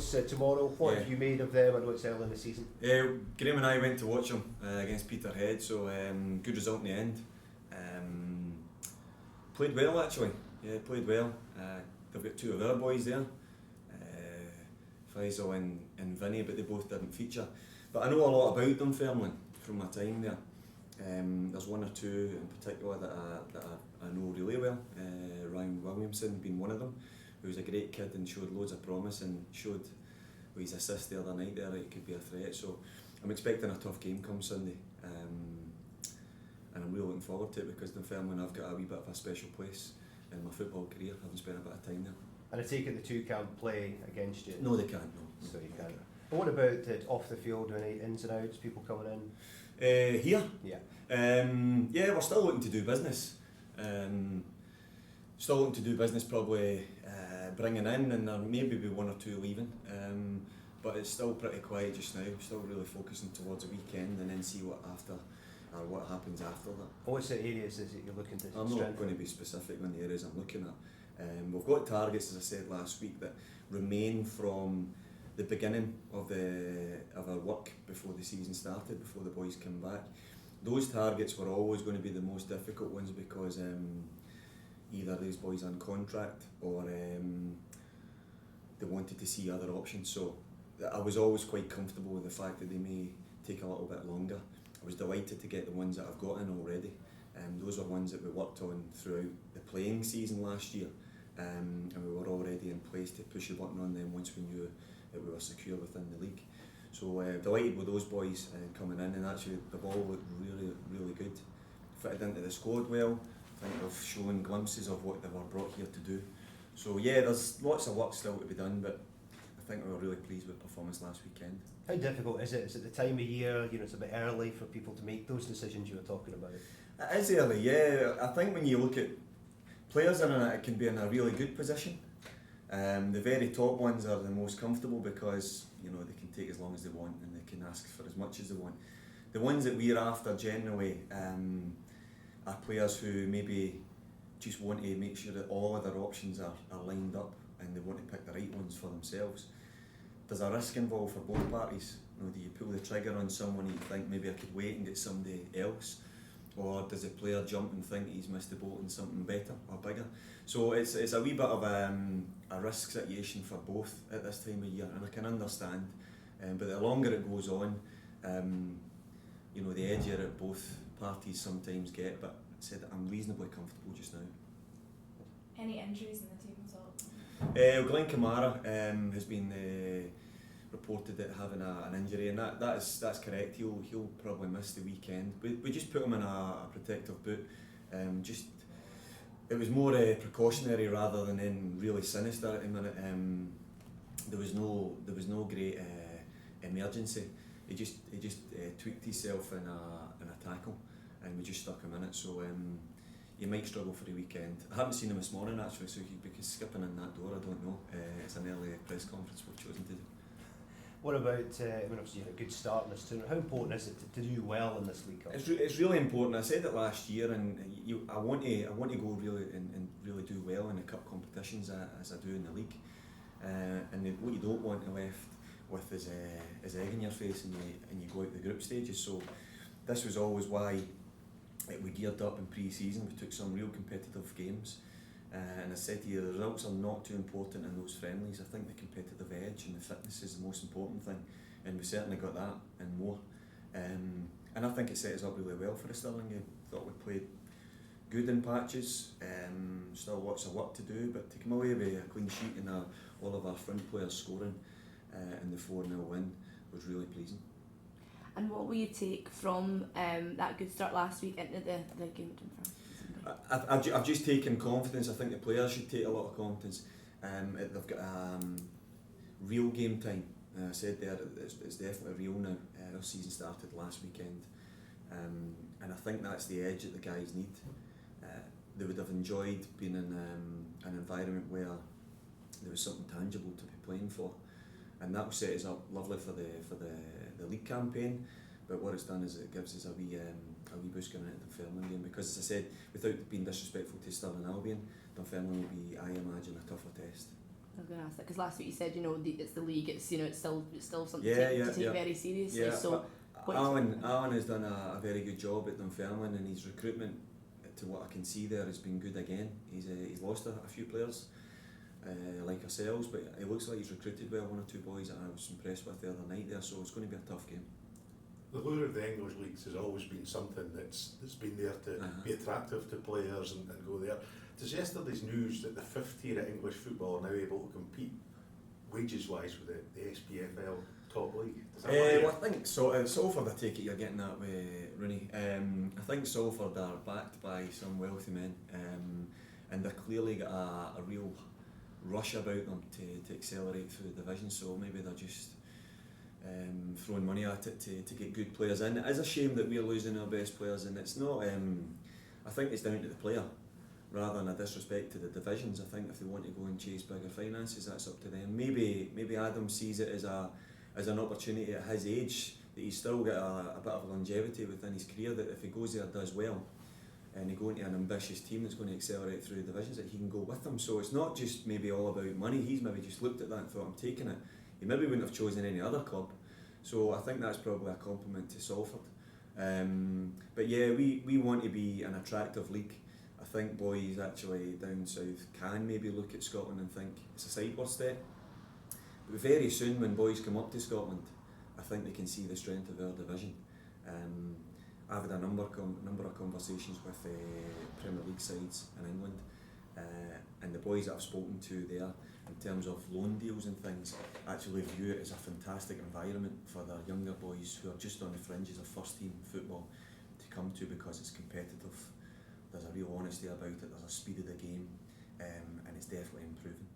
course, tomorrow. What have you made of them? I know it's early in the season. Graham and I went to watch them against Peterhead, so good result in the end. Played well actually, played well. They've got two of our boys there, Faisal and Vinny, but they both didn't feature. But I know a lot about Dunfermline from my time there. There's one or two in particular that I know really well. Ryan Williamson being one of them, who was a great kid and showed loads of promise and showed with his assist the other night there that he could be a threat. So I'm expecting a tough game come Sunday, and I'm really looking forward to it because Dunfermline have got a wee bit of a special place in my football career, having spent a bit of time there. And I take it the two can't play against you? No, they can't, no. So you can't. But what about it off the field, any ins and outs, people coming in? Here? Yeah. We're still looking to do business. Probably bringing in, and there maybe be one or two leaving. But it's still pretty quiet just now. We're still really focusing towards the weekend and then see what happens after that. What's the areas is it you're looking to strengthen? I'm not going to be specific on the areas I'm looking at. We've got targets, as I said last week, that remain from the beginning of our work before the season started, before the boys came back. Those targets were always going to be the most difficult ones because either these boys on contract or they wanted to see other options. So I was always quite comfortable with the fact that they may take a little bit longer. I was delighted to get the ones that I've got in already. Those were ones that we worked on throughout the playing season last year, and we were already in place to push the button on them once we knew that we were secure within the league. So delighted with those boys coming in, and actually the ball looked really, really good. Fitted into the squad well. I think they've shown glimpses of what they were brought here to do. So there's lots of work still to be done, but I think we were really pleased with the performance last weekend. How difficult is it? Is it the time of year, it's a bit early for people to make those decisions you were talking about? It is early, yeah. I think when you look at players it can be in a really good position. The very top ones are the most comfortable because they can take as long as they want and they can ask for as much as they want. The ones that we're after generally are players who maybe just want to make sure that all other options are lined up and they want to pick the right ones for themselves. There's a risk involved for both parties. Do you pull the trigger on someone and you think maybe I could wait and get somebody else? Or does the player jump and think he's missed the boat on something better or bigger? So it's a wee bit of a risk situation for both at this time of year, and I can understand. But the longer it goes on, the edgier that both parties sometimes get. But I said I'm reasonably comfortable just now. Any injuries in the team at all? Glenn Kamara has been reported at having an injury, and that's correct. He'll probably miss the weekend. We just put him in a protective boot. It was more precautionary rather than really sinister at the minute. There was no great emergency. He just tweaked himself in a tackle, and we just stuck him in it. So he might struggle for the weekend. I haven't seen him this morning actually, so because skipping in that door, I don't know. It's an early press conference we've chosen to do. What about, obviously you had a good start in this tournament. How important is it to do well in this League Cup? It's really important. I said it last year, and I want to go really and really do well in the cup competitions as I do in the league. And what you don't want to left with is egg in your face, and you go out the group stages. So this was always why we geared up in pre-season. We took some real competitive games. And I said to you, the results are not too important in those friendlies. I think the competitive edge and the fitness is the most important thing, and we certainly got that and more. And I think it set us up really well for the Stirling game. Thought we played good in patches, still lots of work to do, but to come away with a clean sheet and all of our front players scoring in the 4-0 win was really pleasing. And what will you take from that good start last week into the game? I've just taken confidence. I think the players should take a lot of confidence. They've got real game time. I said there, it's definitely real now. Our season started last weekend, and I think that's the edge that the guys need. They would have enjoyed being in an environment where there was something tangible to be playing for, and that will set us up lovely for the league campaign. But what it's done is it gives us a wee boost going into the Dunfermline game, because as I said, without being disrespectful to Stirling Albion, Dunfermline will be, I imagine, a tougher test. I was going to ask that because last week you said it's the league. It's it's still something Yeah, to take very seriously. Yeah, So what Alan has done a very good job at Dunfermline, and his recruitment, to what I can see there, has been good again. He's lost a few players, like ourselves, but it looks like he's recruited well. 1 or 2 boys that I was impressed with the other night there, so it's going to be a tough game. The lure of the English leagues has always been something that's been there to be attractive to players and go there. Does yesterday's news that the 5th tier of English football are now able to compete wages-wise with the SPFL top league? Well, I think Salford, I take it you're getting that way, Rooney. I think Salford are backed by some wealthy men, and they've clearly got a real rush about them to accelerate through the division, so maybe they're just throwing money at it to get good players in. It is a shame that we're losing our best players, and it's not. I think it's down to the player rather than a disrespect to the divisions. I think if they want to go and chase bigger finances, that's up to them. Maybe Adam sees it as an opportunity at his age, that he's still got a bit of longevity within his career, that if he goes there, does well, and he go into an ambitious team that's going to accelerate through the divisions, that he can go with them. So it's not just maybe all about money. He's maybe just looked at that and thought, I'm taking it. He maybe wouldn't have chosen any other club. So I think that's probably a compliment to Salford. But yeah, we want to be an attractive league. I think boys actually down south can maybe look at Scotland and think it's a sideward step. But very soon when boys come up to Scotland, I think they can see the strength of our division. I've had a number of conversations with Premier League sides in England, and the boys that I've spoken to there, in terms of loan deals and things, actually view it as a fantastic environment for their younger boys who are just on the fringes of first team football to come to, because it's competitive, there's a real honesty about it, there's a speed of the game, and it's definitely improving.